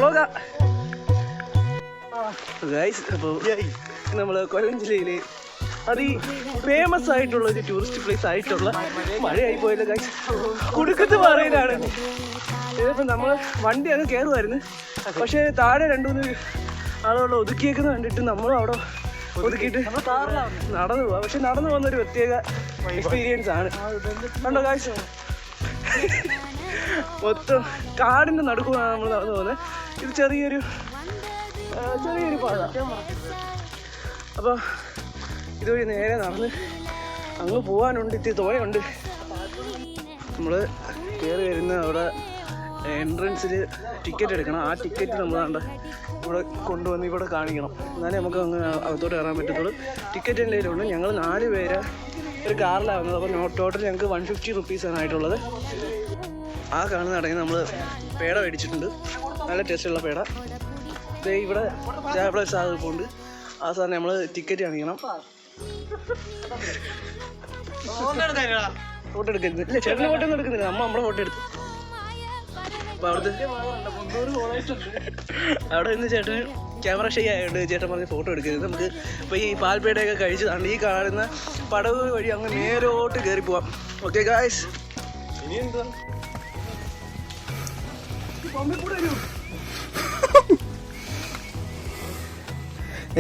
അപ്പോൾ നമ്മൾ കൊല്ലം ജില്ലയിലെ ഫേമസ് ആയിട്ടുള്ള ഒരു ടൂറിസ്റ്റ് പ്ലേസ് ആയിട്ടുള്ള മഴയായി പോയത് ഗൈസ് കുടുക്കത്ത് പാറയിലാണ്. ഇതിപ്പോൾ നമ്മൾ വണ്ടി അങ്ങ് കയറുമായിരുന്നു, പക്ഷേ താഴെ 2-3 ആളുകൾ ഒതുക്കിയേക്കുന്ന കണ്ടിട്ട് നമ്മളും അവിടെ ഒതുക്കിയിട്ട് നടന്നു പോവാം. പക്ഷെ നടന്നു പോകുന്നൊരു പ്രത്യേക എക്സ്പീരിയൻസ് ആണ്. കണ്ടോ ഗൈസ്, മൊത്തം കാടിൻ്റെ നടുക്കുമാണ് നമ്മൾ നടന്നു പോകുന്നത്. ഇത് ചെറിയൊരു പാത. അപ്പോൾ ഇതുവഴി നേരെ നടന്ന് അങ്ങ് പോകാനുണ്ട്. ഇത്തിരി തോയുണ്ട്. നമ്മൾ കയറി വരുന്ന അവിടെ എൻട്രൻസിൽ ടിക്കറ്റ് എടുക്കണം. ആ ടിക്കറ്റ് നമ്മൾ ഇവിടെ കൊണ്ടുവന്ന് ഇവിടെ കാണിക്കണം, എന്നാലേ നമുക്ക് അങ്ങ് അകത്തോട്ട് കയറാൻ പറ്റത്തുള്ളൂ. ടിക്കറ്റ് എൻ്റെ കയ്യിലുണ്ട്. ഞങ്ങൾ 4 പേര് ഒരു കാറിലാണ് വന്നത്. അപ്പോൾ ടോട്ടൽ ഞങ്ങൾക്ക് 150 റുപ്പീസാണ് ആയിട്ടുള്ളത്. ആ കാണുന്ന ഇടയിൽ നമ്മൾ പേട മേടിച്ചിട്ടുണ്ട്, നല്ല ടേസ്റ്റുള്ള പേട. ഇവിടെ ജാബ്ല സാധനം ഉണ്ട്. ആ സാധനം നമ്മൾ ടിക്കറ്റ് കാണിക്കണം. ഫോട്ടോ എടുക്കരുത്. ഇല്ല, ചേട്ടന് ഫോട്ടോ ഒന്നും എടുക്കുന്നില്ല, നമ്മളെ ഫോട്ടോ എടുത്തു. അപ്പോൾ അവിടെ നിന്ന് ചേട്ടന് ക്യാമറ ഷൈ ആയതുകൊണ്ട് ചേട്ടൻ പറഞ്ഞ് ഫോട്ടോ എടുക്കരുത്. നമുക്ക് ഇപ്പോൾ ഈ പാൽപ്പേടയൊക്കെ കഴിച്ചതാണ്. ഈ കാണുന്ന പടവ് വഴി അങ്ങ് നേരോട്ട് കയറി പോവാം. ഓക്കെ ഗായ്സ്,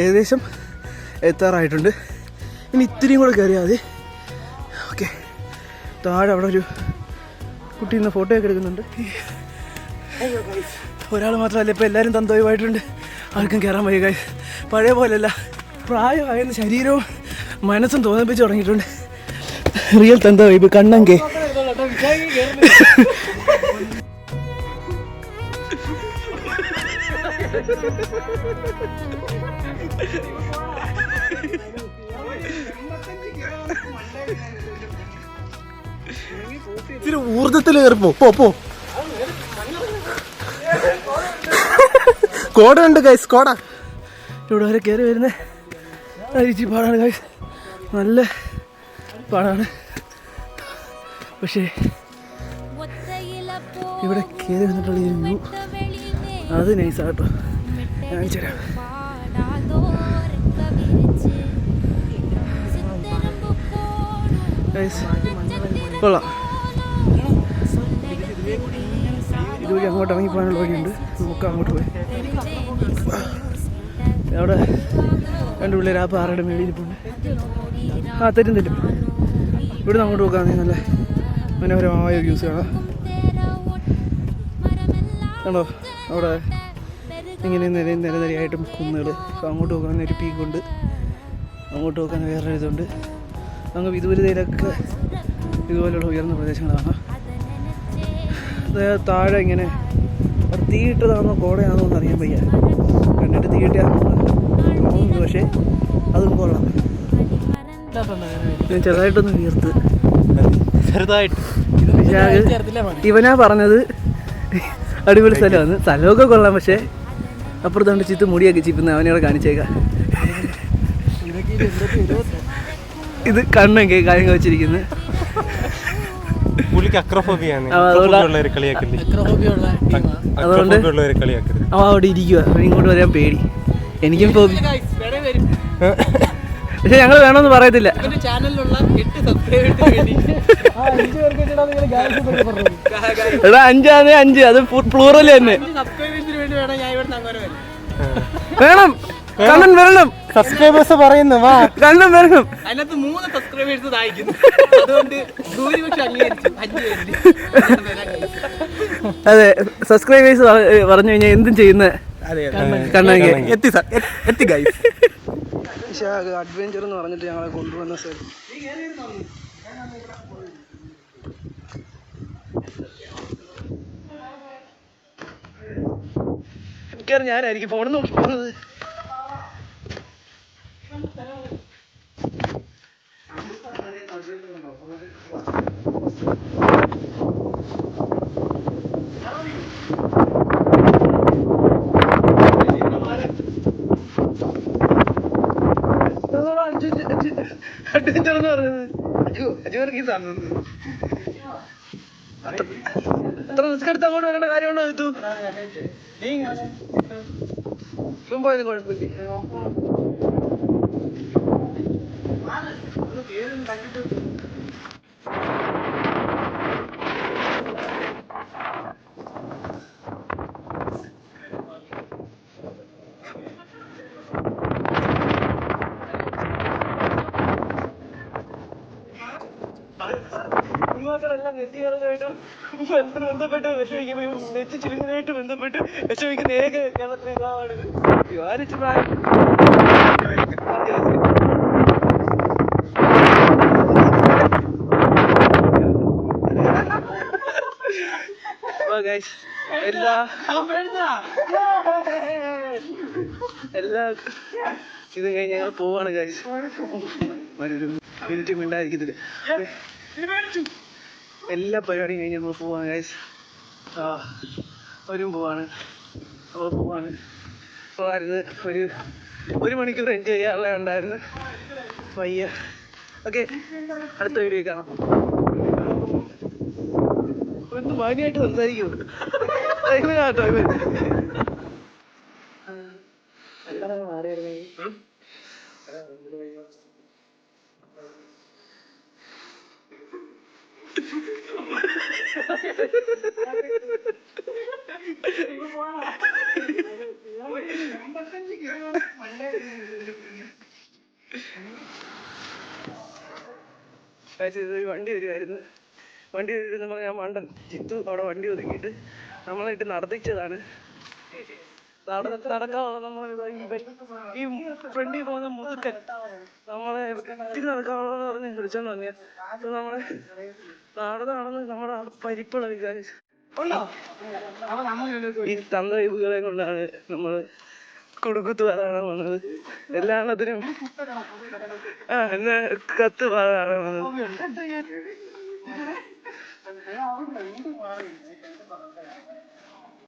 ഏകദേശം എത്താറായിട്ടുണ്ട്. ഇനി ഇത്തിരിയും കൂടെ കയറിയാൽ മതി. ഓക്കെ, താഴെ അവിടെ ഒരു കുട്ടി ഇന്ന് ഫോട്ടോയൊക്കെ എടുക്കുന്നുണ്ട്. ഒരാൾ മാത്രമല്ല, ഇപ്പോൾ എല്ലാവരും തന്തോയുമായിട്ടുണ്ട്. ആർക്കും കയറാൻ വയ്യ ഗൈസ്. പഴയ പോലെയല്ല, പ്രായമായെന്ന് ശരീരവും മനസ്സും തോന്നിപ്പിച്ച് തുടങ്ങിയിട്ടുണ്ട്. റിയൽ തന്തോ ഇപ്പം കണ്ണങ്കേ. ഇത്തിരി ഊർജത്തിൽ കയറിപ്പോ. കോട ഉണ്ട് ഗൈസ്, കോട. ഇവിടെ വരെ കയറി വരുന്നത് അരിച്ചി പാടാണ് ഗൈസ്, നല്ല പാടാണ്. പക്ഷേ ഇവിടെ കയറി വന്നിട്ടുള്ള ഈ വ്യൂ അത് നൈസാട്ടോ. കാണിച്ചു തരാം. കൊള്ളാം. ഇതുവഴി അങ്ങോട്ട് ഇറങ്ങിപ്പോകാനുള്ള വഴിയുണ്ട്. നമുക്ക് അങ്ങോട്ട് പോയി. അവിടെ 2 പിള്ളേർ ആ പാറയുടെ മേളിൽ ഇരിപ്പുണ്ട്. തെറ്റും ഇവിടെ നിന്ന് അങ്ങോട്ട് പോകാൻ നല്ല മനോഹരമായ വ്യൂസ് കാണാം. കണ്ടോ, അവിടെ ഇങ്ങനെ നിരനിരയായിട്ടും കുന്നുകൾ. അങ്ങോട്ട് പോകാൻ ഒരു പീക്കുണ്ട്, അങ്ങോട്ട് പോകാൻ വേറൊരു ഇതുണ്ട്. അങ്ങ് വിദൂരതയിലൊക്കെ ഇതുപോലെയുള്ള ഉയർന്ന പ്രദേശങ്ങളാണ്. താഴെ ഇങ്ങനെ തീയിട്ടതാണോ കോടയാണോ എന്ന് അറിയാൻ വയ്യ. കണ്ടിട്ട് തീയിട്ടാണോ തോന്നുന്നു, പക്ഷേ അതും കൊള്ളാം. ഞാൻ ചെറുതായിട്ടൊന്ന് വീർത്ത്, ചെറുതായിട്ട്. ഇവനാ പറഞ്ഞത് അടിപൊളി സ്ഥലമാണ്. സ്ഥലമൊക്കെ കൊള്ളാം, പക്ഷേ അപ്പുറത്തോണ്ട് ചിത്ത് മുടിയൊക്കെ ചിപ്പുന്ന അവനോട് കാണിച്ചേക്കാം. ഇത് കണ്ണൊക്കെ കാര്യങ്ങൾ വെച്ചിരിക്കുന്നത്. അതുകൊണ്ട് അവ അവിടെ ഇരിക്കുക. ഇങ്ങോട്ട് വരാൻ പേടി. എനിക്കും തോന്നി, പക്ഷെ ഞങ്ങൾ വേണമെന്ന് പറയത്തില്ല. എടാ 5 അത് പ്ലൂറൽ തന്നെ വേണം. കണ്ണൻ വരണം. സബ്സ്ക്രൈബേഴ്സ് പറയുന്നു, വാ കണ്ണൻ വരണം. അതിനകത്ത് 3 സബ്സ്ക്രൈബേഴ്സ് തായിക്കുന്നു. അതുകൊണ്ട് ഭൂരിപക്ഷം അംഗീകരിച്ചു. 5 പേര്. അതെ, സബ്സ്ക്രൈബേഴ്സ് പറഞ്ഞു കഴിഞ്ഞാൽ എന്തും ചെയ്യുന്ന കണ്ണൻ എത്തി ഗൈസ്. അഡ്വഞ്ചർ എന്ന് പറഞ്ഞിട്ട് ഞങ്ങളെ കൊണ്ടുവന്ന സ്ഥലം മിക്കവാറും ഞാനായിരിക്കും ഫോണിൽ നോക്കി പോകുന്നത്. അഡ്വഞ്ചർ എന്ന് പറയുന്നത് അജുവർക്ക് ഈ സാധനം എത്ര അത്ര റിസ്ക് എടുത്ത് അങ്ങോട്ട് വരേണ്ട കാര്യമുണ്ടോ എത്തു പോയാലും കുഴപ്പമില്ല. ും നെറ്റിയായിട്ടും ബന്ധപ്പെട്ട് വിഷമിക്കുമ്പോൾ നെറ്റ് ചുരുങ്ങനായിട്ട് ബന്ധപ്പെട്ട് വിഷമിക്കുന്ന ഏക കേരളത്തിലാണ് വിവാരിച്ച പ്രായം. എല്ലാ ഇത് കഴിഞ്ഞ് ഞങ്ങൾ പോവാണ് ഗൈസ്. ഒരു മിനിറ്റ് മിണ്ടായിരിക്കത്തില്ല. എല്ലാ പരിപാടിയും കഴിഞ്ഞ് നമ്മൾ പോവാണ് ഗൈസ്. അവരും പോവാണ്, അപ്പോൾ പോവായിരുന്നു. ഒരു മണിക്കൂർ എൻജോയ് ചെയ്യാനുള്ള ഉണ്ടായിരുന്നു. വയ്യ. ഓക്കെ, അടുത്ത വീഡിയോ കാണാം. ഒന്ന് മാന്യമായിട്ട് സംസാരിക്കൂ കേട്ടോ. വണ്ടി വരുമായിരുന്നു. വണ്ടി വരുമ്പോൾ ഞാൻ മണ്ടൻ ചിത്തു അവിടെ വണ്ടി ഒതുക്കിയിട്ട് നമ്മളായിട്ട് നടത്തിച്ചതാണ്. നടക്കാവുന്ന നമ്മൾ ഈ ഫ്രണ്ടിൽ പോകുന്ന മുതുക്കൻ നമ്മളെ ഇത്തിരി നടക്കാവുന്ന പറഞ്ഞ് വിളിച്ചോണ്ട് വന്നിയ നമ്മളെ നടന്ന് നമ്മുടെ പരിപ്പുള്ള വിചാരിച്ചു ഈ തന്തവൈബുകളെ കൊണ്ടാണ് നമ്മൾ കുടുക്കത്ത് പറയാൻ വന്നത്. എല്ലാത്തിനും എന്നെ കത്ത് പറയാൻ വന്നത്.